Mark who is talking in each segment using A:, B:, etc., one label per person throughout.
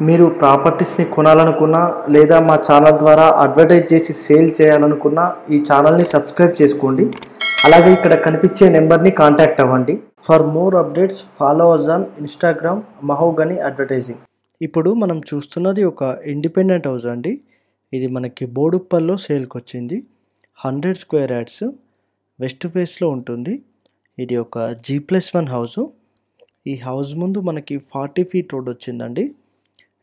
A: మీరు ప్రాపర్టీస్ని కొనాలనుకున్నా లేదా మా ఛానల్ ద్వారా అడ్వర్టైజ్ చేసి సేల్ చేయాలనుకున్నా ఈ ఛానల్ని సబ్స్క్రైబ్ చేసుకోండి. అలాగే ఇక్కడ కనిపించే నెంబర్ని కాంటాక్ట్ అవ్వండి. For more updates follow us on Instagram Mahogany Advertising. ఇప్పుడు మనం చూస్తున్నది ఒక ఇండిపెండెంట్ హౌస్ అండి. ఇది మనకి బోడుప్పల్లో సేల్కి వచ్చింది. 100 స్క్వేర్ యార్డ్స్ వెస్ట్ ఫేస్లో ఉంటుంది. ఇది ఒక G+1 హౌసు. ఈ హౌస్ ముందు మనకి 40 ఫీట్ రోడ్ వచ్చిందండి.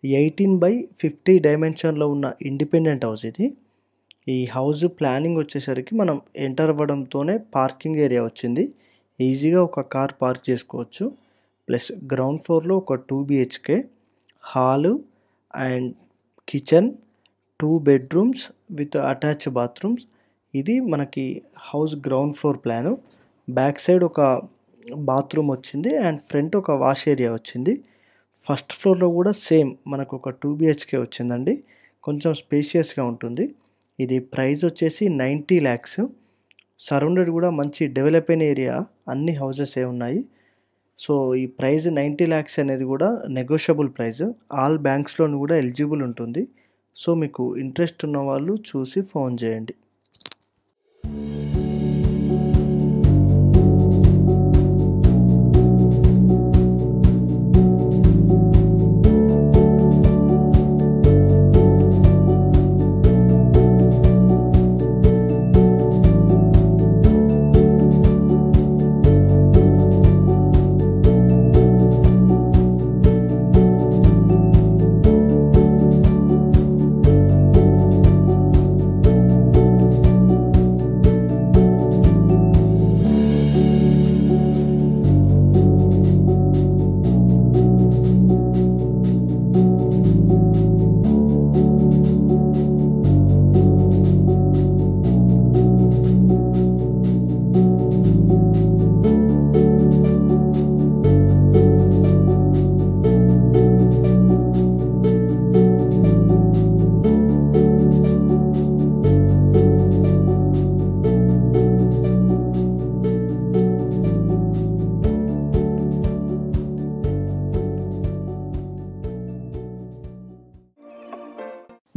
A: 18/50 డైమెన్షన్లో ఉన్న ఇండిపెండెంట్ హౌస్ ఇది. ఈ హౌస్ ప్లానింగ్ వచ్చేసరికి మనం ఎంటర్ అవ్వడంతోనే పార్కింగ్ ఏరియా వచ్చింది. ఈజీగా ఒక కార్ పార్క్ చేసుకోవచ్చు. ప్లస్ గ్రౌండ్ ఫ్లోర్లో ఒక 2 BHK hall and kitchen, 2 bedrooms with attach bathrooms. ఇది మనకి house ground floor plan. Back side ఒక బాత్రూమ్ వచ్చింది అండ్ ఫ్రంట్ ఒక వాష్ ఏరియా వచ్చింది. ఫస్ట్ ఫ్లోర్లో కూడా సేమ్ మనకు ఒక 2 BHK వచ్చిందండి. కొంచెం స్పేషియస్గా ఉంటుంది. ఇది ప్రైస్ వచ్చేసి 90 lakhs. సరౌండెడ్ కూడా మంచి డెవలప్ అయిన ఏరియా, అన్ని హౌసెస్ ఉన్నాయి. సో ఈ ప్రైస్ 90 lakhs అనేది కూడా నెగోషియబుల్ ప్రైస్. ఆల్ బ్యాంక్స్లోని కూడా ఎలిజిబుల్ ఉంటుంది. సో మీకు ఇంట్రెస్ట్ ఉన్న వాళ్ళు చూసి ఫోన్ చేయండి.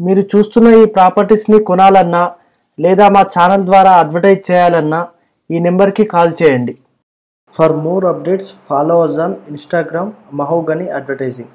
A: మీరు చూస్తున్న ఈ ప్రాపర్టీస్ని కొనాలన్నా లేదా మా ఛానల్ ద్వారా అడ్వర్టైజ్ చేయాలన్నా ఈ నెంబర్కి కాల్ చేయండి. For more updates follow us on Instagram Mahogany advertising.